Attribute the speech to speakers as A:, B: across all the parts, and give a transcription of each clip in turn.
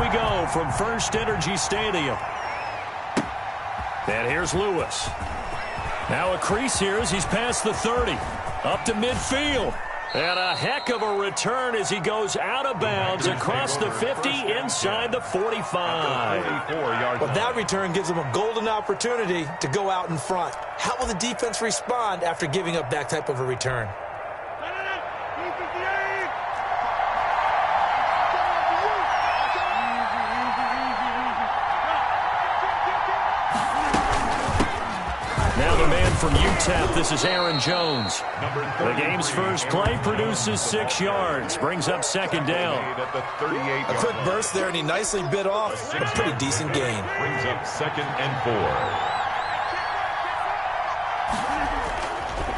A: we go from First Energy Stadium. And here's Lewis. Now a crease here as he's past the 30. Up to midfield. And a heck of a return as he goes out of bounds across the 50 inside the 45.
B: Well, that return gives him a golden opportunity to go out in front. How will the defense respond after giving up that type of a return?
A: Now the man from UTEP, this is Aaron Jones. The game's first play produces 6 yards, brings up second down.
B: A quick burst there, and he nicely bit off a pretty decent gain.
C: Brings up 2nd and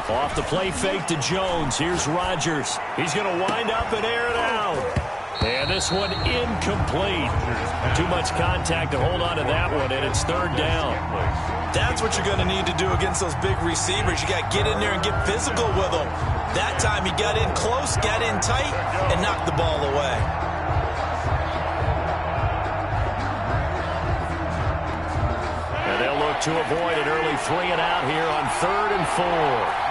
C: 4.
A: Off the play fake to Jones. Here's Rodgers. He's going to wind up and air it out. And this one incomplete. Too much contact to hold on to that one, and it's 3rd down.
B: That's what you're going to need to do against those big receivers. You got to get in there and get physical with them. That time he got in close, got in tight, and knocked the ball away.
A: And they'll look to avoid an early 3 and out here on 3rd and 4.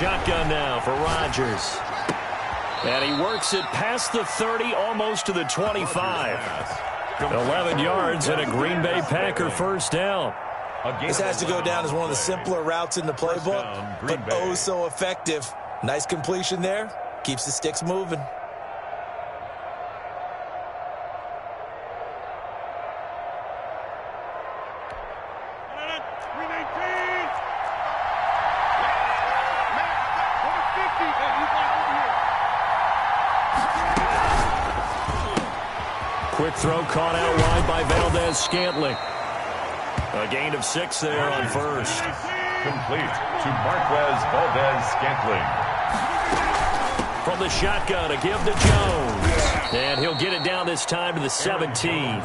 A: Shotgun now for Rodgers. And he works it past the 30, almost to the 25. 11 yards and a Green Bay Packer first down.
B: This has to go down as one of the simpler routes in the playbook, but oh so effective. Nice completion there. Keeps the sticks moving.
A: Quick throw caught out wide by Valdez-Scantling. A gain of 6 there on first.
C: Complete to Marquez Valdez-Scantling.
A: From the shotgun, a give to Jones. And he'll get it down this time to the 17.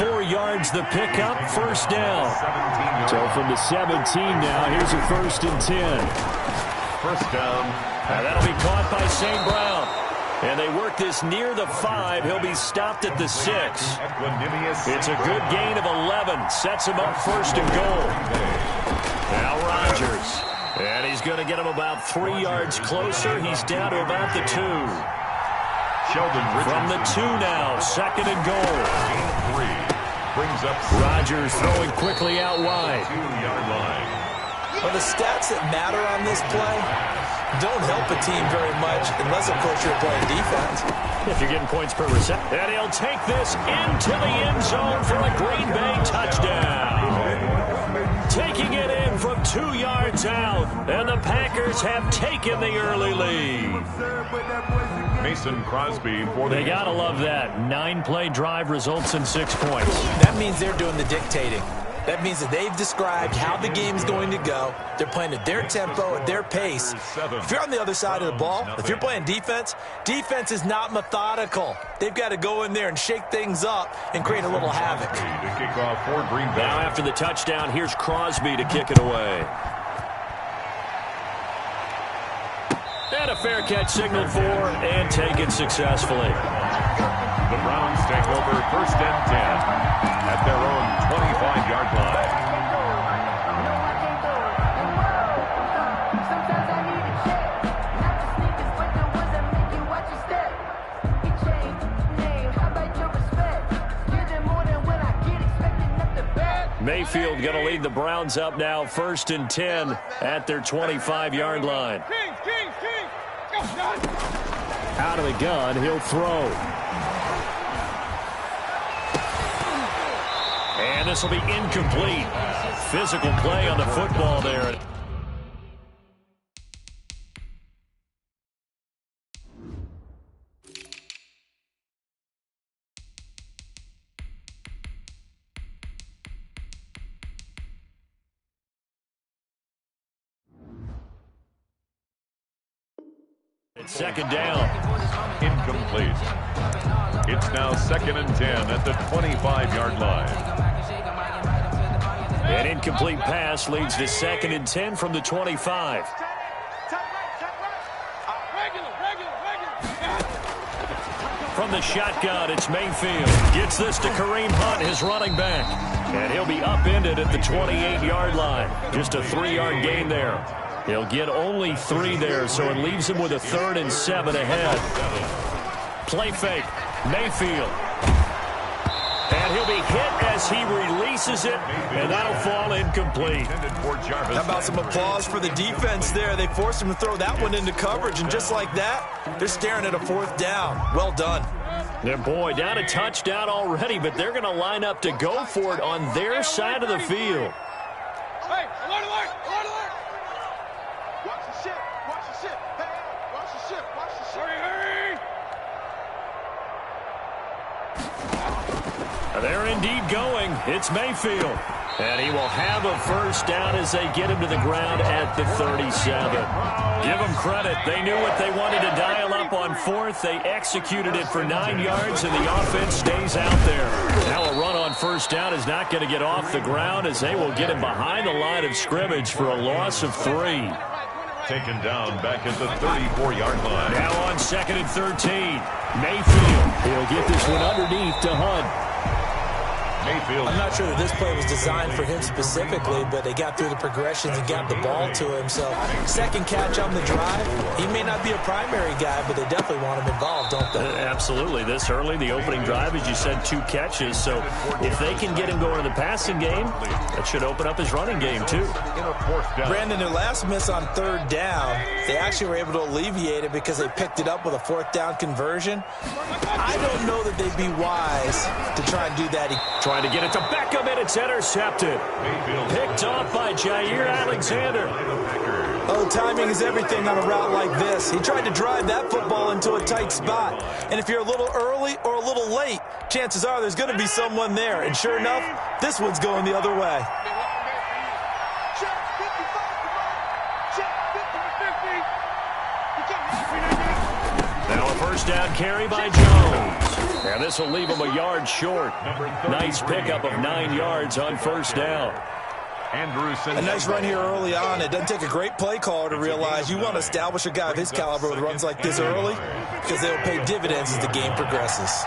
A: 4 yards the pickup, first down. So from the 17 now, here's a 1st and 10.
C: First down.
A: And that'll be caught by St. Brown. And they work this near the 5. He'll be stopped at the 6. It's a good gain of 11. Sets him up 1st and goal. Now Rodgers. And he's going to get him about 3 yards closer. He's down to about the 2. From the 2 now, 2nd and goal.
C: Brings up
A: Rodgers throwing quickly out wide.
C: 2-yard line.
B: Well, the stats that matter on this play don't help a team very much unless, of course, you're playing defense.
A: If you're getting points per reception. And he'll take this into the end zone for a Green Bay touchdown. Taking it in from 2 yards out. And the Packers have taken the early lead.
C: Mason Crosby for the...
A: They got to love that. 9-play drive results in 6 points.
B: That means they're doing the dictating. That means that they've described how the game's going to go. They're playing at their tempo, at their pace. If you're on the other side of the ball, if you're playing defense, defense is not methodical. They've got to go in there and shake things up and create a little havoc.
C: To kick off for Green Bay.
A: Now after the touchdown, here's Crosby to kick it away. And a fair catch signaled for and taken successfully.
C: The Browns take over 1st and 10 at their own 25-yard line.
A: Mayfield going to lead the Browns up now 1st and 10 at their 25-yard line. Out of the gun, he'll throw. And this will be incomplete. Physical play on the football there. It's 2nd down.
C: Incomplete. It's now 2nd and 10 at the 25-yard line.
A: An incomplete pass leads to 2nd and 10 from the 25. From the shotgun, it's Mayfield. Gets this to Kareem Hunt, his running back. And he'll be upended at the 28-yard line. Just a 3-yard gain there. He'll get only 3 there, so it leaves him with a 3rd and 7 ahead. Play fake. Mayfield. And he'll be hit as he releases it, and that'll fall incomplete.
B: How about some applause for the defense there? They forced him to throw that one into coverage, and just like that, they're staring at a 4th down. Well done.
A: And boy, down a touchdown already, but they're going to line up to go for it on their side of the field.
D: Hey, alert, alert, alert, alert. Watch the ship, watch the ship. Hey, watch the ship, watch the ship. Hurry, hurry.
A: They're indeed going. It's Mayfield. And he will have a 1st down as they get him to the ground at the 37. Give them credit. They knew what they wanted to dial up on 4th. They executed it for 9 yards, and the offense stays out there. Now a run on 1st down is not going to get off the ground as they will get him behind the line of scrimmage for a loss of 3.
C: Taken down back at the 34-yard line.
A: Now on 2nd and 13. Mayfield. He'll get this one underneath to Hunt.
C: Mayfield.
B: I'm not sure that this play was designed for him specifically, but they got through the progressions and got the ball to him. So, 2nd catch on the drive. He may not be a primary guy, but they definitely want him involved, don't they?
A: Absolutely. This early, the opening drive, as you said, 2 catches. So, if they can get him going in the passing game, that should open up his running game, too.
B: Brandon, their last miss on 3rd down, they actually were able to alleviate it because they picked it up with a 4th down conversion. I don't know that they'd be wise to try and do that.
A: Trying to get it to Beckham, and it's intercepted. Picked off by Jair Alexander.
B: Oh, timing is everything on a route like this. He tried to drive that football into a tight spot. And if you're a little early or a little late, chances are there's going to be someone there. And sure enough, this one's going the other way.
A: Now a 1st down carry by Jones. And this will leave him a yard short. Nice pickup of 9 yards on 1st down.
B: A nice run here early on. It doesn't take a great play caller to realize you want to establish a guy of his caliber with runs like this early because they'll pay dividends as the game progresses.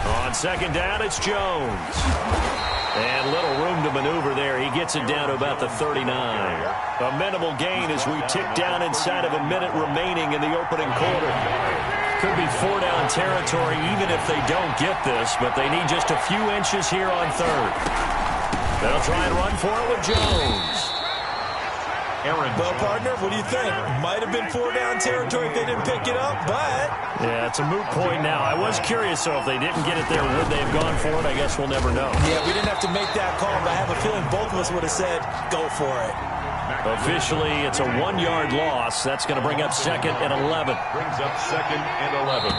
A: On 2nd down, it's Jones. And little room to maneuver there. He gets it down to about the 39. A minimal gain as we tick down inside of a minute remaining in the opening quarter. Could be 4-down territory even if they don't get this, but they need just a few inches here on 3rd. They'll try and run for it with Jones.
B: Well, partner, what do you think? Might have been 4-down territory if they didn't pick it up, but...
A: Yeah, it's a moot point now. I was curious, so if they didn't get it there, would they have gone for it? I guess we'll never know.
B: Yeah, we didn't have to make that call, but I have a feeling both of us would have said, go for it.
A: Officially, it's a 1-yard loss. That's going to bring up 2nd and 11.
C: Brings up 2nd and 11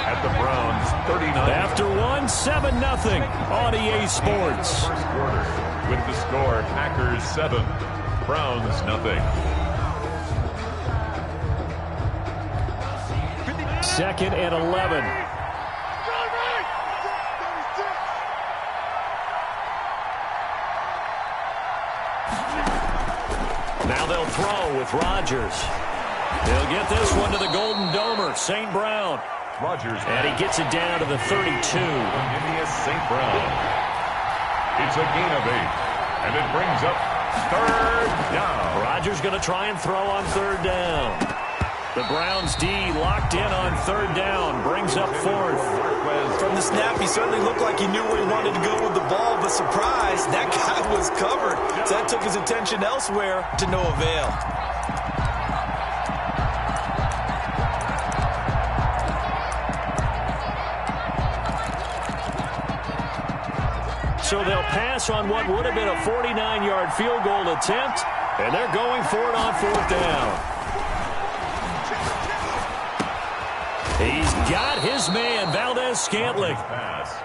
C: at the Browns 39.
A: After 7-0 on EA Sports.
C: First quarter with the score Packers 7, Browns 0.
A: 2nd and 11. Now they'll throw with Rodgers. He'll get this one to the Golden Domer, St. Brown.
C: Rodgers.
A: And he gets it down to the 32.
C: St. Brown. It's a gain of 8. And it brings up 3rd down.
A: Rodgers going to try and throw on 3rd down. The Browns D locked in on 3rd down. Brings up 4th.
B: From the snap, he certainly looked like he knew where he wanted to go with the ball, but surprise, that guy was covered. So that took his attention elsewhere to no avail.
A: So they'll pass on what would have been a 49-yard field goal attempt, and they're going for it on 4th down. He's got his man, Valdez-Scantling.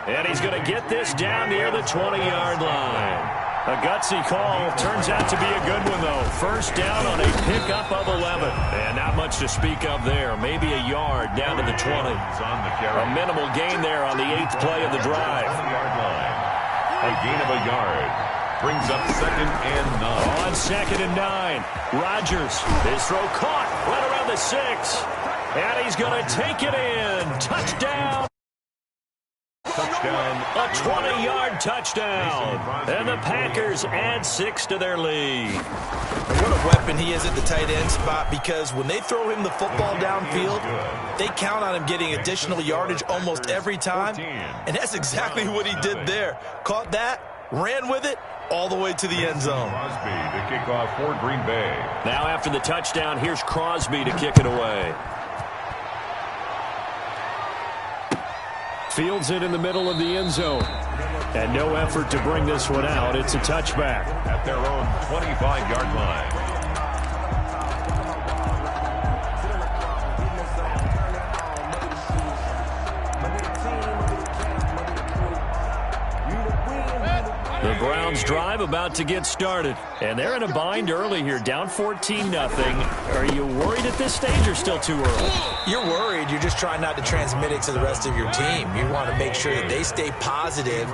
A: And he's going to get this down near the 20-yard line. A gutsy call. Turns out to be a good one, though. 1st down on a pickup of 11. And not much to speak of there. Maybe a yard down to the 20. A minimal gain there on the 8th play of the drive.
C: A gain of a yard. Brings up 2nd and 9.
A: On 2nd and 9. Rodgers. His throw caught right around the 6. And he's going to take it in. Touchdown.
C: Touchdown.
A: A 20-yard touchdown. And the Packers add 6 to their lead.
B: And what a weapon he is at the tight end spot, because when they throw him the football downfield, they count on him getting additional yardage almost every time. And that's exactly what he did there. Caught that, ran with it, all the way to the end zone.
C: Crosby to kick off for Green Bay.
A: Now after the touchdown, here's Crosby to kick it away. Fields it in the middle of the end zone. And no effort to bring this one out. It's a touchback.
C: At their own 25-yard line.
A: The Browns drive about to get started. And they're in a bind early here, down 14-0. Are you worried at this stage or still too early?
B: You're worried. You're just trying not to transmit it to the rest of your team. You want to make sure that they stay positive.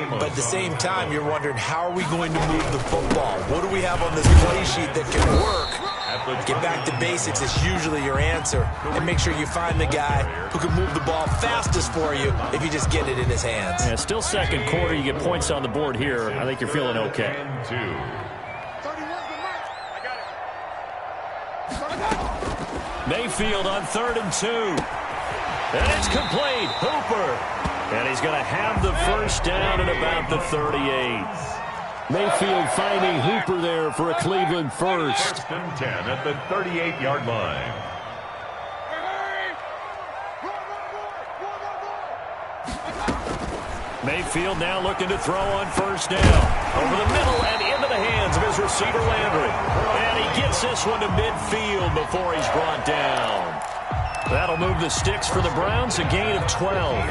B: But at the same time, you're wondering, how are we going to move the football? What do we have on this play sheet that can work? Get back to basics is usually your answer. And make sure you find the guy who can move the ball fastest for you if you just get it in his hands.
A: Yeah, still second quarter. You get points on the board here. I think you're feeling okay. Mayfield on 3rd and 2. And it's complete. Hooper. And he's going to have the first down at about the 38. Mayfield finding Hooper there for a Cleveland first.
C: 1st and 10 at the 38-yard line.
A: Mayfield now looking to throw on 1st down. Over the middle and into the hands of his receiver Landry. And he gets this one to midfield before he's brought down. That'll move the sticks for the Browns, a gain of 12.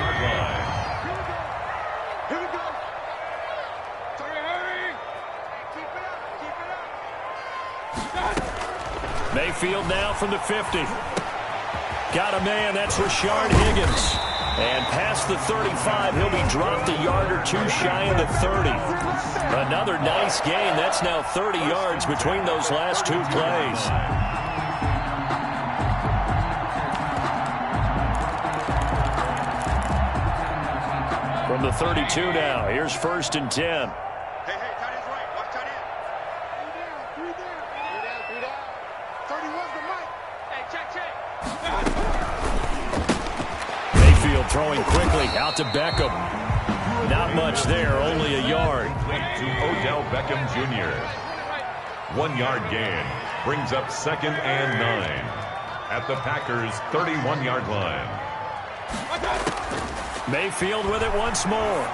A: Mayfield now from the 50. Got a man, that's Rashard Higgins. And past the 35, he'll be dropped a yard or two shy of the 30. Another nice gain. That's now 30 yards between those last two plays. From the 32 now, here's 1st and 10. Throwing quickly out to Beckham. Not much there, only a yard.
C: To Odell Beckham Jr. 1-yard gain. Brings up 2nd and 9. At the Packers' 31-yard line.
A: Mayfield with it once more.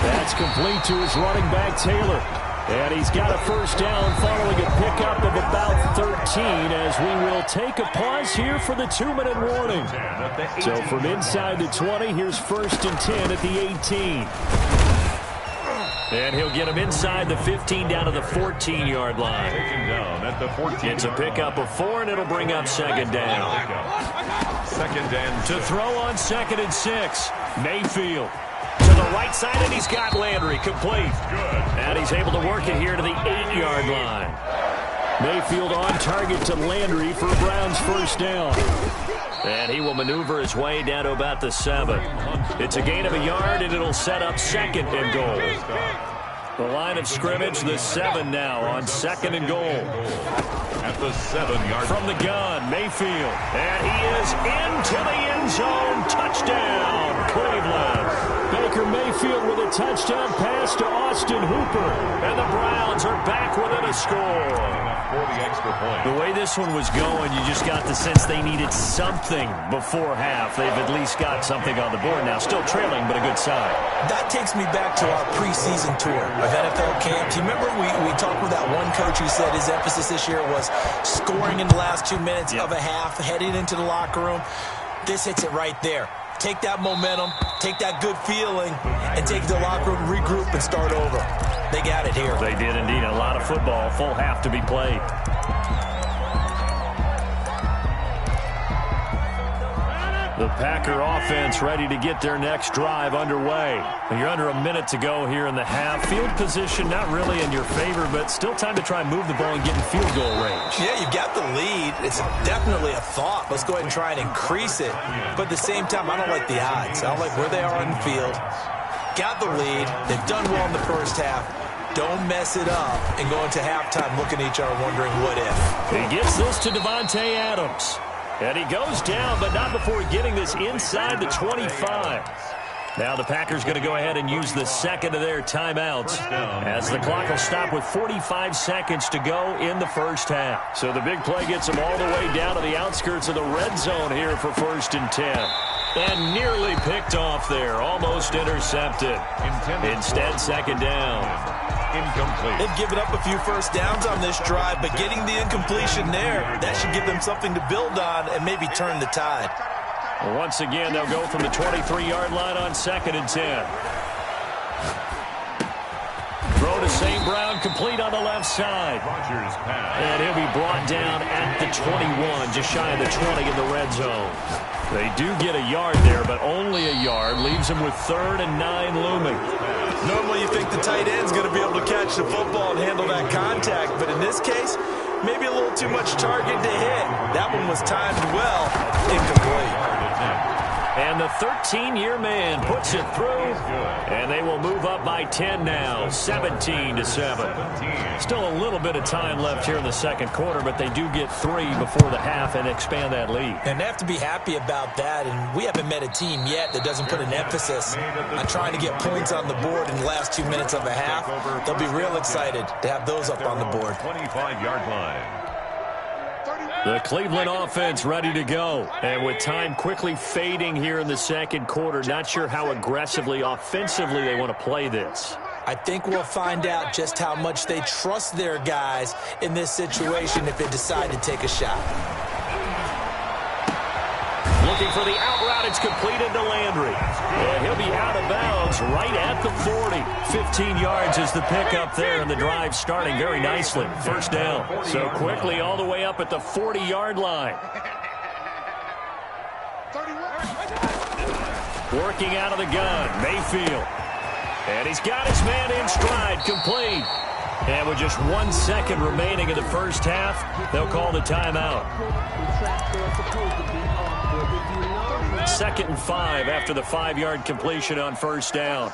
A: That's complete to his running back, Taylor. And he's got a first down following a pickup of about 13 as we will take a pause here for the 2-minute warning. So from inside the 20, here's 1st and 10 at the 18. And he'll get him inside the 15 down to the 14-yard line. It's a pickup of 4, and it'll bring up 2nd down.
C: 2nd and
A: to throw on 2nd and 6. Mayfield. To the right side, and he's got Landry complete. And he's able to work it here to the 8-yard line. Mayfield on target to Landry for Brown's first down. And he will maneuver his way down to about the 7. It's a gain of a yard, and it'll set up 2nd and goal. The line of scrimmage, the 7 now on 2nd and goal.
C: At the 7-yard
A: from the gun, Mayfield. And he is into the end zone. Touchdown, Cleveland. Baker Mayfield with a touchdown pass to Austin Hooper. And the Browns are back within a score.
C: For the extra point.
A: The way this one was going, you just got the sense they needed something before half. They've at least got something on the board now. Still trailing, but a good sign.
B: That takes me back to our preseason tour of NFL camps. You remember we talked with that one coach who said his emphasis this year was scoring in the last 2 minutes of a half, heading into the locker room. This hits it right there. Take that momentum, take that good feeling, and take the locker room, regroup, and start over. They got it here.
A: They did indeed. A lot of football, full half to be played. The Packer offense ready to get their next drive underway. You're under a minute to go here in the half. Field position not really in your favor, but still time to try and move the ball and get in field goal range.
B: Yeah, you've got the lead. It's definitely a thought. Let's go ahead and try and increase it. But at the same time, I don't like the odds. I don't like where they are on the field. Got the lead. They've done well in the first half. Don't mess it up and go into halftime looking at each other wondering what if.
A: He gets this to Devontae Adams. And he goes down, but not before getting this inside the 25. Now the Packers going to go ahead and use the second of their timeouts as the clock will stop with 45 seconds to go in the first half. So the big play gets them all the way down to the outskirts of the red zone here for 1st and 10. And nearly picked off there, almost intercepted. Instead, 2nd down.
C: Incomplete.
B: They've given up a few first downs on this drive, but getting the incompletion there, that should give them something to build on and maybe turn the tide.
A: Once again, they'll go from the 23-yard line on 2nd and 10. Throw to St. Brown, complete on the left side.
C: Rodgers pass.
A: And he'll be brought down at the 21, just shy of the 20 in the red zone. They do get a yard there, but only a yard. Leaves them with 3rd and 9 looming.
B: Normally you think the tight end's going to be able to catch the football and handle that contact, but in this case, maybe a little too much target to hit. That one was timed well, incomplete.
A: And the 13-year man puts it through, and they will move up by 10 now, 17-7. Still a little bit of time left here in the second quarter, but they do get 3 before the half and expand that lead.
B: And they have to be happy about that, and we haven't met a team yet that doesn't put an emphasis on trying to get points on the board in the last 2 minutes of a half. They'll be real excited to have those up on the board.
C: 25-yard line.
A: The Cleveland offense ready to go. And with time quickly fading here in the second quarter, not sure how aggressively, offensively they want to play this.
B: I think we'll find out just how much they trust their guys in this situation if they decide to take a shot.
A: Looking for the out route. It's completed to Landry. And he'll be out of bounds right at the 40. 15 yards is the pickup there, and the drive starting very nicely. 1st down. So quickly all the way up at the 40-yard line. Working out of the gun, Mayfield. And he's got his man in stride, complete. And with just 1 second remaining in the first half, they'll call the timeout. 2nd and 5 after the 5-yard completion on 1st down.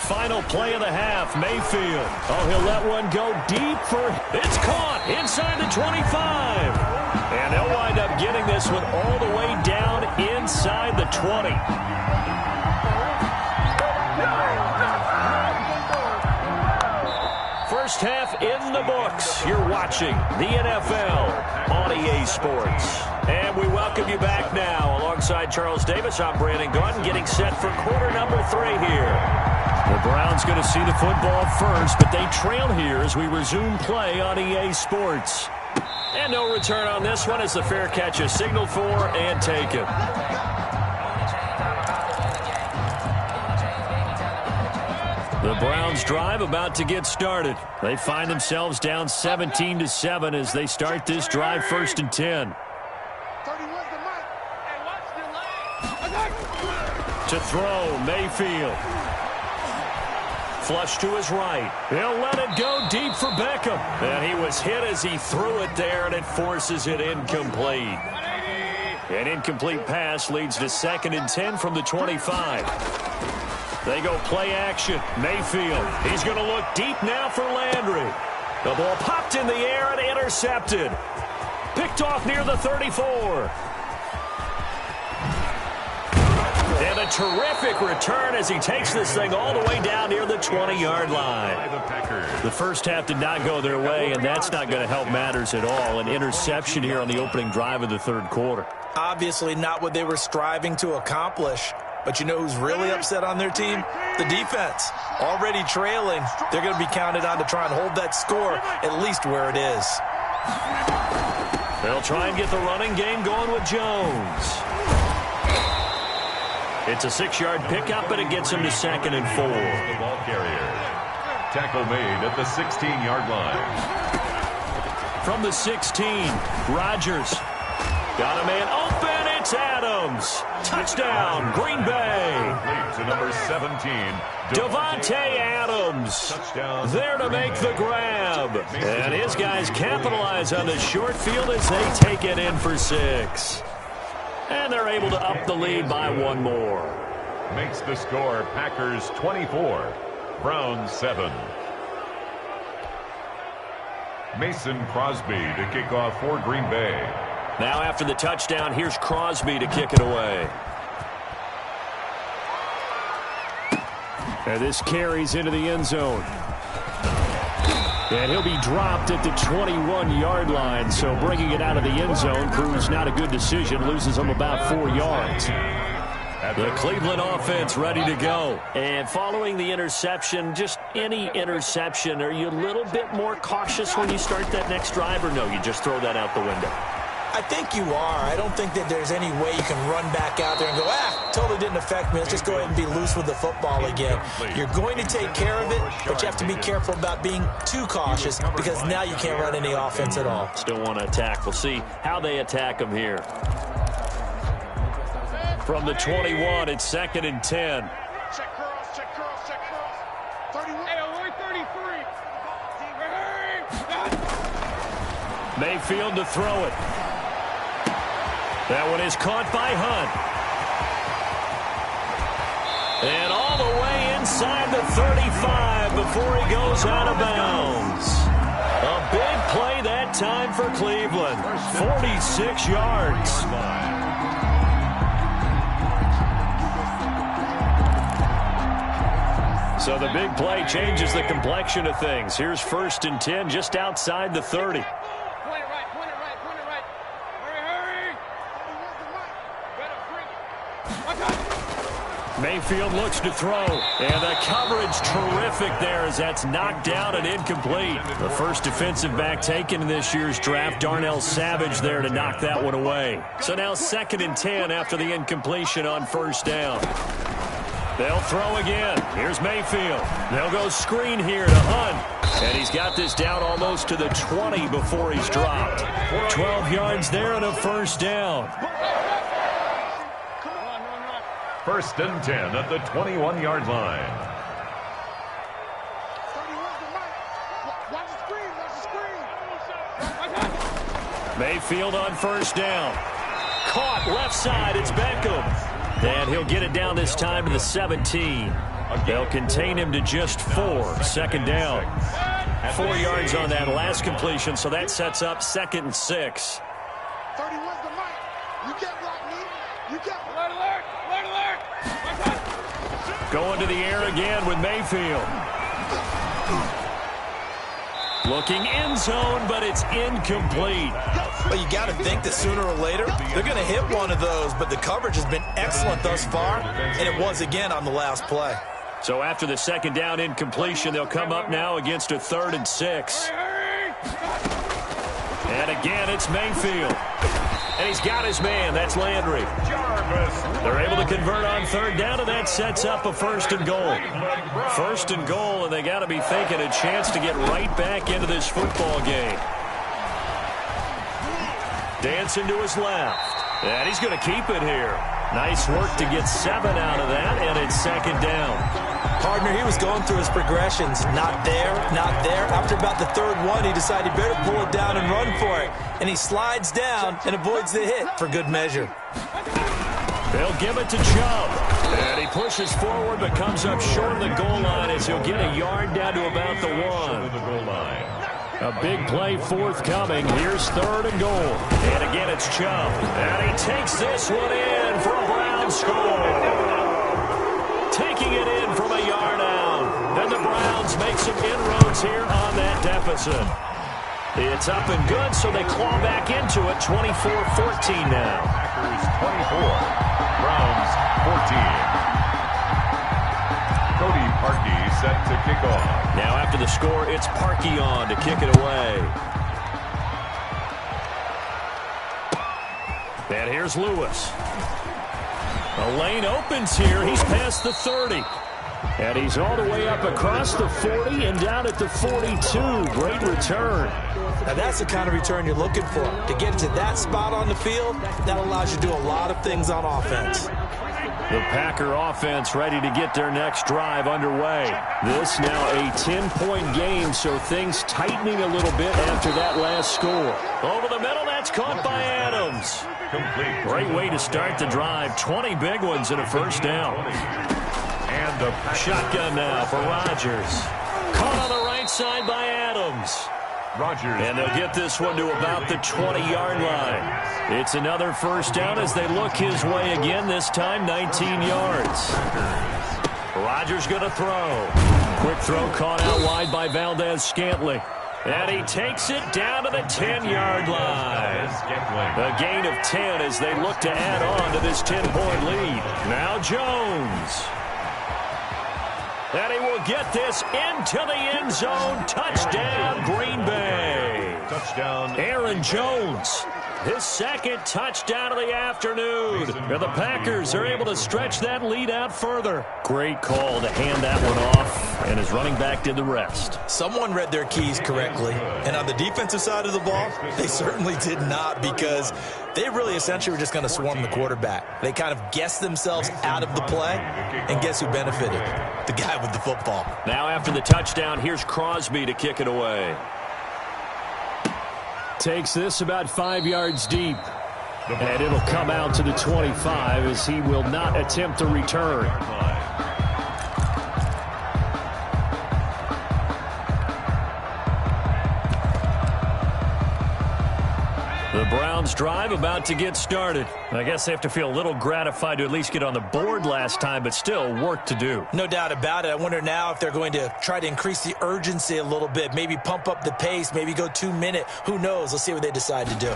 A: Final play of the half, Mayfield. Oh, he'll let one go deep for... It's caught inside the 25. And they'll wind up getting this one all the way down inside the 20. First half in the books. You're watching the NFL on EA Sports. And we welcome you back now. Alongside Charles Davis, I'm Brandon Gordon, getting set for quarter number 3 here. The Browns going to see the football first, but they trail here as we resume play on EA Sports. And no return on this one as the fair catch is signaled for and taken. The Browns drive about to get started. They find themselves down 17-7 as they start this drive 1st and 10. To throw, Mayfield. Flush to his right. He'll let it go deep for Beckham. And he was hit as he threw it there, and it forces it incomplete. An incomplete pass leads to 2nd and 10 from the 25. They go play action. Mayfield. He's going to look deep now for Landry. The ball popped in the air and intercepted. Picked off near the 34. And a terrific return as he takes this thing all the way down near the 20-yard line. The first half did not go their way, and that's not going to help matters at all. An interception here on the opening drive of the 3rd quarter.
B: Obviously not what they were striving to accomplish. But you know who's really upset on their team? The defense. Already trailing. They're going to be counted on to try and hold that score at least where it is.
A: They'll try and get the running game going with Jones. It's a 6-yard pickup, and it gets him to 2nd and 4.
C: The ball carrier. Tackle made at the 16-yard line.
A: From the 16, Rodgers. Got a man open. It's Adams. Touchdown, Green Bay.
C: To number 17,
A: Davante Adams. There to make the grab. And his guys capitalize on the short field as they take it in for 6. And they're able to up the lead by 1 more.
C: Makes the score Packers 24, Browns 7. Mason Crosby to kick off for Green Bay.
A: Now after the touchdown, here's Crosby to kick it away. And this carries into the end zone. And he'll be dropped at the 21-yard line. So bringing it out of the end zone proves not a good decision. Loses them about 4 yards. The Cleveland offense ready to go. And following the interception, just any interception, are you a little bit more cautious when you start that next drive, or no, you just throw that out the window?
B: I think you are. I don't think that there's any way you can run back out there and go, totally didn't affect me. Let's just go ahead and be loose with the football again. You're going to take care of it, but you have to be careful about being too cautious because now you can't run any offense at all.
A: Still want to attack. We'll see how they attack them here. From the 21, it's 2nd and 10.
D: Check curls, check curls, check curls. 31. Hey, 33.
A: Mayfield to throw it. That one is caught by Hunt. And all the way inside the 35 before he goes out of bounds. A big play that time for Cleveland. 46 yards. So the big play changes the complexion of things. Here's 1st and 10 just outside the 30. Mayfield looks to throw, and the coverage terrific there as that's knocked down and incomplete. The first defensive back taken in this year's draft, Darnell Savage, there to knock that one away. So now 2nd and 10 after the incompletion on 1st down. They'll throw again. Here's Mayfield. They'll go screen here to Hunt. And he's got this down almost to the 20 before he's dropped. 12 yards there and a 1st down.
C: 1st and 10 at the 21-yard line.
A: Mayfield on 1st down. Caught left side. It's Beckham. And he'll get it down this time to the 17. They'll contain him to just 4. 2nd down. 4 yards on that last completion, so that sets up 2nd and 6.
D: 31's the mic. You get blocked, me. You get alert, alert, alert.
A: Going to the air again with Mayfield. Looking end zone, but it's incomplete.
B: Well, you got to think that sooner or later they're going to hit one of those, but the coverage has been excellent thus far, and it was again on the last play.
A: So after the 2nd down incompletion, they'll come up now against a 3rd and 6. And again, it's Mayfield. And he's got his man. That's Landry. They're able to convert on 3rd down, and that sets up a 1st and goal. 1st and goal, and they got to be thinking a chance to get right back into this football game. Dancing to his left. And he's going to keep it here. Nice work to get 7 out of that, and it's 2nd down.
B: Partner, he was going through his progressions. Not there, not there. After about the 3rd one, he decided he better pull it down and run for it. And he slides down and avoids the hit for good measure.
A: They'll give it to Chubb. And he pushes forward but comes up short of the goal line as he'll get a yard down to about the 1. A big play forthcoming. Here's 3rd and goal. And again, it's Chubb. And he takes this one in for a Brown score. Taking it in from a yard out. And the Browns make some inroads here on that deficit. It's up and good, so they claw back into it. 24-14 now.
C: Packers 24, Browns 14. Cody Parkey set to kick off.
A: Now after the score, it's Parkey on to kick it away. And here's Lewis. The lane opens here. He's past the 30. And he's all the way up across the 40 and down at the 42. Great return.
B: Now that's the kind of return you're looking for. To get to that spot on the field, that allows you to do a lot of things on offense.
A: The Packer offense ready to get their next drive underway. This now a 10-point game, so things tightening a little bit after that last score. Over the middle, that's caught by Adams.
C: Complete.
A: Great way to start the drive. 20 big ones and a first down.
C: And the
A: shotgun now for Rodgers. Caught on the right side by Adams.
C: Rodgers.
A: And they'll get this one to about the 20-yard line. It's another first down as they look his way again, this time 19 yards. Rodgers going to throw. Quick throw caught out wide by Valdez-Scantling. And he takes it down to the 10-yard line. A gain of 10 as they look to add on to this 10-point lead. Now Jones. And he will get this into the end zone. Touchdown, Green Bay.
C: Touchdown.
A: Aaron Jones. His second touchdown of the afternoon. And the Packers are able to stretch that lead out further. Great call to hand that one off, and his running back did the rest.
B: Someone read their keys correctly, and on the defensive side of the ball, they certainly did not, because they really essentially were just going to swarm the quarterback. They kind of guessed themselves out of the play, and guess who benefited? The guy with the football.
A: Now after the touchdown, here's Crosby to kick it away. Takes this about 5 yards deep. And it'll come out to the 25 as he will not attempt a return. The Browns drive about to get started. I guess they have to feel a little gratified to at least get on the board last time, but still work to do.
B: No doubt about it. I wonder now if they're going to try to increase the urgency a little bit, maybe pump up the pace, maybe go 2-minute. Who knows? Let's see what they decide to do.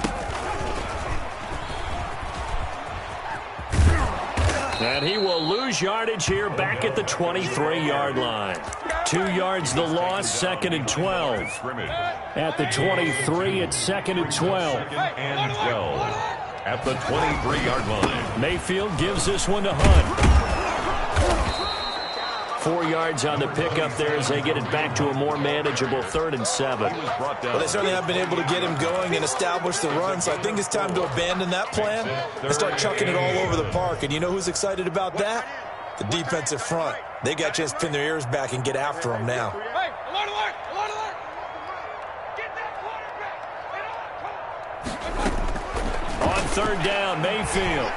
A: And he will lose yardage here back at the 23-yard line. 2 yards the loss, 2nd and 12. At the 23, it's 2nd and 12.
C: And 12 at the 23-yard line.
A: Mayfield gives this one to Hunt. 4 yards on the pickup there as they get it back to a more manageable 3rd and 7.
B: Well, they certainly have been able to get him going and establish the run, so I think it's time to abandon that plan and start chucking it all over the park. And you know who's excited about that? The defensive front. They got a chance to pin their ears back and get after him now.
D: Hey, alert, alert, alert, alert. Get that quarterback.
A: On 3rd down, Mayfield.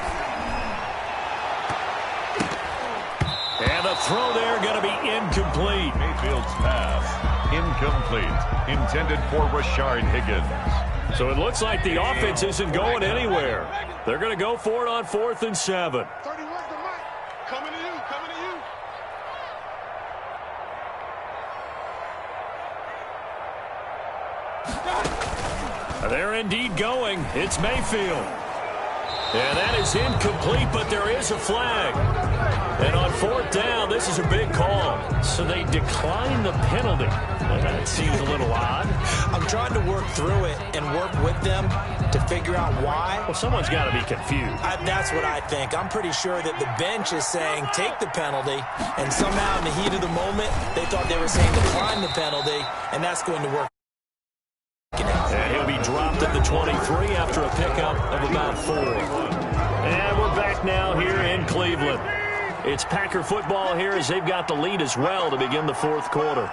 A: And the throw there going to be incomplete.
C: Mayfield's pass incomplete. Intended for Rashard Higgins.
A: So it looks like the offense isn't going anywhere. They're going to go for it on 4th and 7.
D: 31's the mic. Coming to you, coming to you.
A: They're indeed going. It's Mayfield. And that is incomplete, but there is a flag. And on 4th down, this is a big call. So they decline the penalty. That seems a little odd.
B: I'm trying to work through it and work with them to figure out why.
A: Well, someone's got to be confused.
B: That's what I think. I'm pretty sure that the bench is saying take the penalty, and somehow in the heat of the moment, they thought they were saying decline the penalty, and that's going to work.
A: And he'll be dropped at the 23 after a pickup of about 4. And we're back now here in Cleveland. It's Packer football here as they've got the lead as well to begin the 4th quarter.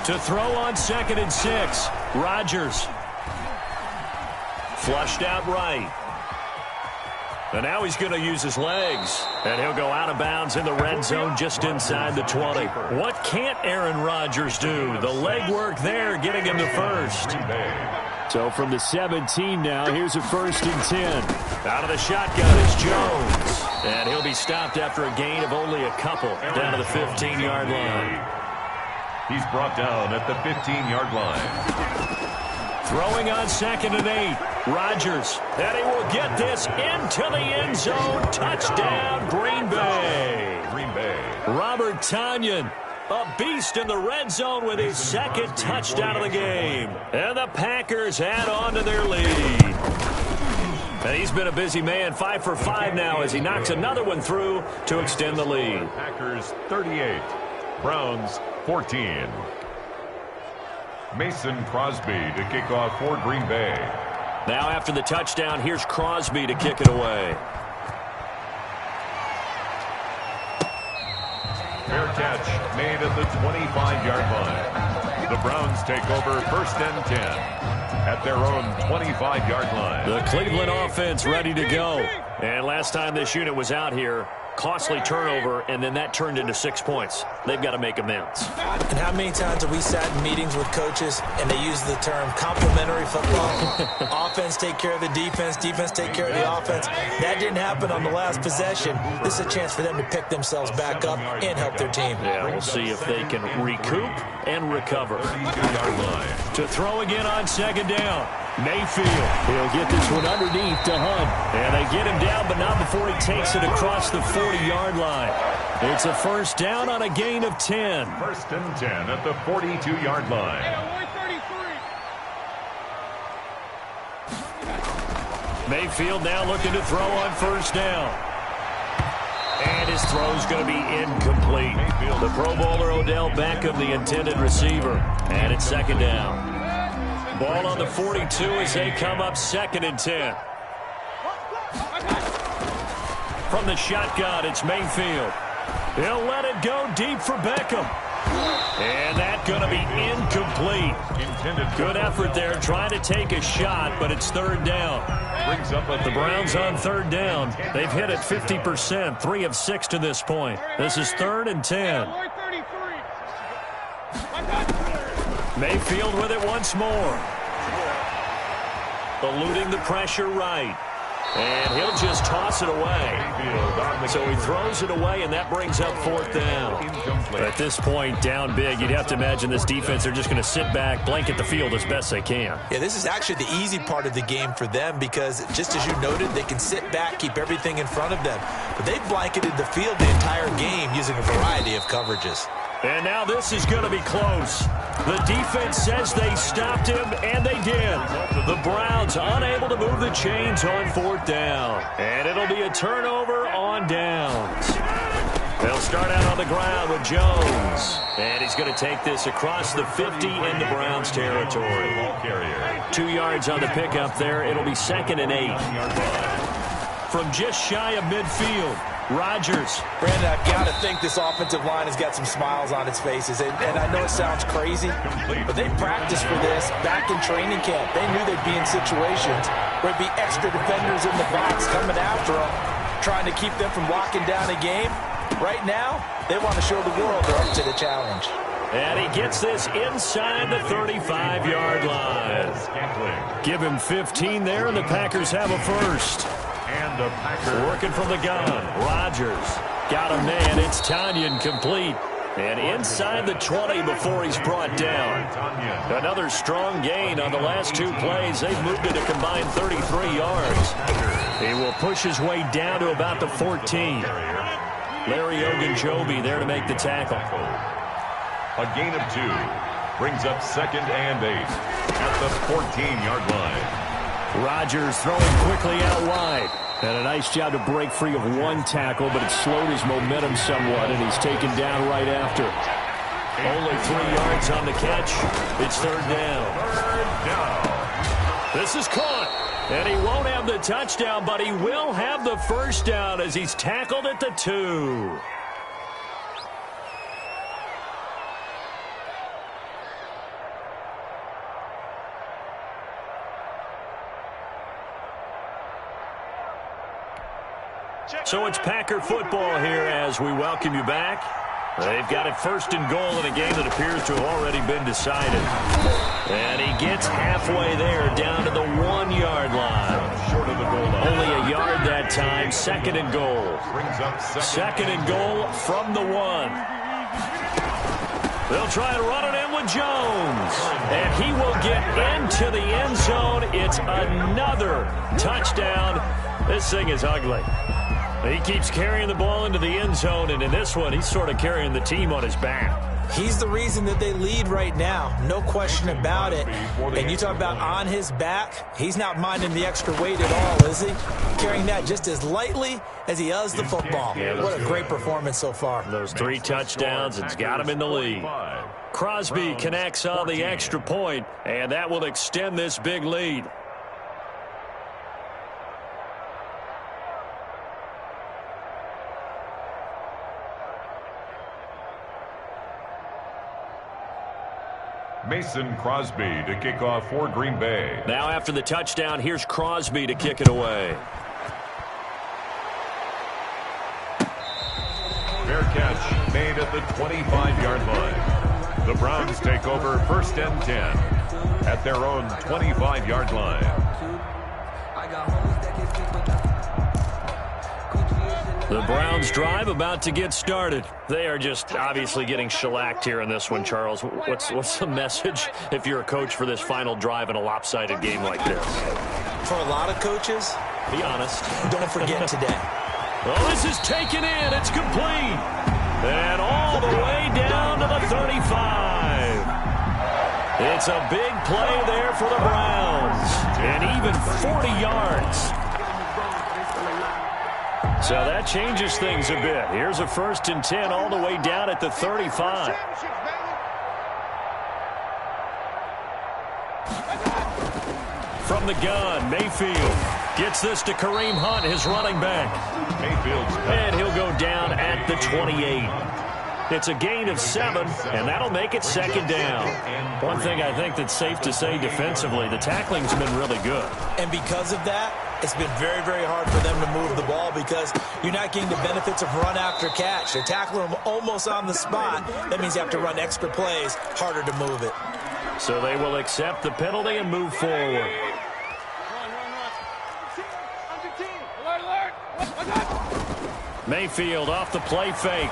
A: To throw on 2nd and 6, Rodgers. Flushed out right. And now he's going to use his legs. And he'll go out of bounds in the red zone just inside the 20. What can't Aaron Rodgers do? The leg work there getting him to 1st. So from the 17 now, here's a 1st and 10. Out of the shotgun is Jones. And he'll be stopped after a gain of only a couple down to the 15-yard line.
C: He's brought down at the 15-yard line.
A: Throwing on 2nd and 8. Rodgers. And he will get this into the end zone. Touchdown, Green Bay.
C: Green Bay.
A: Robert Tonyan, a beast in the red zone with his 2nd touchdown of the game. And the Packers add on to their lead. And he's been a busy man, 5 for 5 now as he knocks another one through to extend the lead.
C: Packers 38, Browns 14. Mason Crosby to kick off for Green Bay.
A: Now after the touchdown, here's Crosby to kick it away.
C: Fair catch made at the 25-yard line. The Browns take over 1st and 10 at their own 25-yard line.
A: The Cleveland offense ready to go. And last time this unit was out here, costly turnover, and then that turned into 6 points. They've got to make amends.
B: And how many times have we sat in meetings with coaches and they use the term complementary football? Offense take care of the defense, defense take care of the offense. That didn't happen on the last possession. This is a chance for them to pick themselves back up and help their team.
A: Yeah, we'll see if they can recoup and recover. To throw again on 2nd down. Mayfield, he'll get this one underneath to Hunt. And they get him down, but not before he takes it across the 40-yard line. It's a 1st down on a gain of 10.
C: 1st and 10 at the 42-yard line.
A: Mayfield now looking to throw on 1st down. And his throw's going to be incomplete. The Pro Bowler Odell Beckham, the intended receiver. And it's 2nd down. Ball on the 42 as they come up 2nd and 10. From the shotgun, it's Mayfield. He'll let it go deep for Beckham. And that's going to be incomplete. Good effort there trying to take a shot, but it's 3rd down. The Browns on 3rd down. They've hit it 50%, 3 of 6 to this point. This is 3rd and 10. Mayfield with it once more. Eluding the pressure right. And he'll just toss it away. So he throws it away, and that brings up 4th down. At this point, down big, you'd have to imagine this defense, they're just going to sit back, blanket the field as best they can.
B: Yeah, this is actually the easy part of the game for them because, just as you noted, they can sit back, keep everything in front of them. But they've blanketed the field the entire game using a variety of coverages.
A: And now this is going to be close. The defense says they stopped him, and they did. The Browns unable to move the chains on 4th down. And it'll be a turnover on downs. They'll start out on the ground with Jones. And he's going to take this across the 50 into Browns territory. 2 yards on the pickup there. It'll be 2nd and 8. From just shy of midfield, Rodgers.
B: Brandon, I've got to think this offensive line has got some smiles on its faces. And I know it sounds crazy, but they practiced for this back in training camp. They knew they'd be in situations where there'd be extra defenders in the box coming after them, trying to keep them from locking down a game. Right now, they want to show the world they're up to the challenge.
A: And he gets this inside the 35-yard line. Give him 15 there, and the Packers have a 1st.
C: And the Packers
A: working from the gun. Rodgers got a man. It's Tanyan complete. And inside the 20 before he's brought down. Another strong gain on the last 2 plays. They've moved it a combined 33 yards. He will push his way down to about the 14. Larry Ogunjobi there to make the tackle.
C: A gain of 2 brings up 2nd and 8 at the 14-yard line.
A: Rodgers throwing quickly out wide. And a nice job to break free of 1 tackle, but it slowed his momentum somewhat, and he's taken down right after. Only 3 yards on the catch. It's 3rd down. This is caught. And he won't have the touchdown, but he will have the 1st down as he's tackled at the 2. So it's Packer football here as we welcome you back. They've got it 1st and goal in a game that appears to have already been decided. And he gets halfway there down to the 1-yard line. Only a yard that time. 2nd and goal. 2nd and goal from the 1. They'll try and run it in with Jones. And he will get into the end zone. It's another touchdown. This thing is ugly. He keeps carrying the ball into the end zone, and in this one, he's sort of carrying the team on his back.
B: He's the reason that they lead right now. No question about it. And you talk about on his back, he's not minding the extra weight at all, is he? Carrying that just as lightly as he does the football. What a great performance so far.
A: Those 3 touchdowns, it's got him in the lead. Crosby connects on the extra point, and that will extend this big lead.
C: Mason Crosby to kick off for Green Bay.
A: Now after the touchdown, here's Crosby to kick it away.
C: Fair catch made at the 25-yard line. The Browns take over 1st and 10 at their own 25-yard line.
A: The Browns drive about to get started. They are just obviously getting shellacked here in this one, Charles. What's the message if you're a coach for this final drive in a lopsided game like this?
B: For a lot of coaches,
A: be honest.
B: Don't forget today.
A: Well, this is taken in. It's complete. And all the way down to the 35. It's a big play there for the Browns. And even 40 yards. So that changes things a bit. Here's a 1st and 10 all the way down at the 35. From the gun, Mayfield gets this to Kareem Hunt, his running back. And he'll go down at the 28. It's a gain of 7, and that'll make it 2nd down. One thing I think that's safe to say defensively, the tackling's been really good.
B: And because of that, it's been very, very hard for them to move the ball because you're not getting the benefits of run after catch. They're tackling them almost on the spot. That means you have to run extra plays, harder to move it.
A: So they will accept the penalty and move forward. Mayfield off the play fake.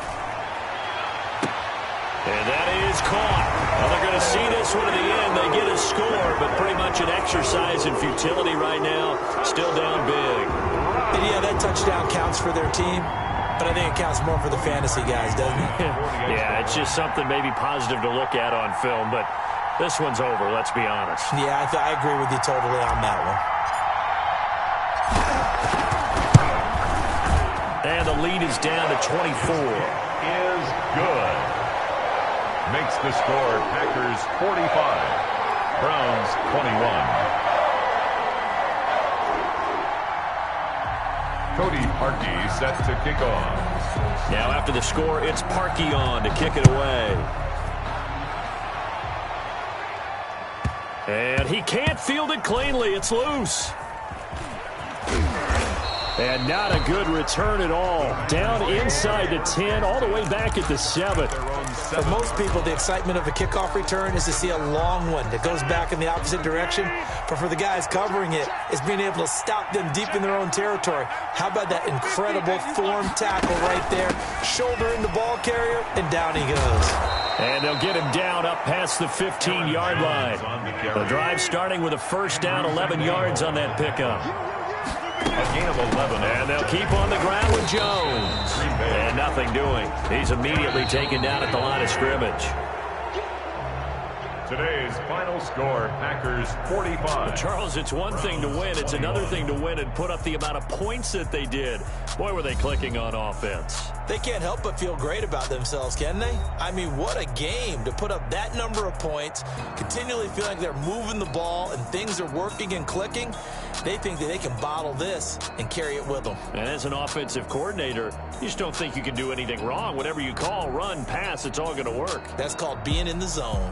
A: And that is caught. Well, they're going to see this one to the end. They get a score, but pretty much an exercise in futility right now. Still down big.
B: And yeah, that touchdown counts for their team, but I think it counts more for the fantasy guys, doesn't it?
A: Yeah, it's just something maybe positive to look at on film, but this one's over, let's be honest.
B: Yeah, I agree with you totally on that one.
A: And the lead is down to 24.
C: Is good. Makes the score Packers 45, Browns 21. Cody Parkey set to kick off.
A: Now after the score, it's Parkey on to kick it away. And he can't field it cleanly. It's loose. And not a good return at all. Down inside the 10, all the way back at the 7.
B: For most people, the excitement of a kickoff return is to see a long one that goes back in the opposite direction. But for the guys covering it, it's being able to stop them deep in their own territory. How about that incredible form tackle right there? Shoulder in the ball carrier, and down he goes.
A: And they'll get him down up past the 15-yard line. The drive starting with a 1st down, 11 yards on that pickup.
C: A gain of 11.
A: And they'll keep on the ground with Jones. And nothing doing. He's immediately taken down at the line of scrimmage.
C: Today's final score, Packers 45.
A: Charles, it's one thing to win. It's another thing to win and put up the amount of points that they did. Boy, were they clicking on offense.
B: They can't help but feel great about themselves, can they? I mean, what a game to put up that number of points, continually feel like they're moving the ball and things are working and clicking. They think that they can bottle this and carry it with them.
A: And as an offensive coordinator, you just don't think you can do anything wrong. Whatever you call, run, pass, it's all going to work.
B: That's called being in the zone.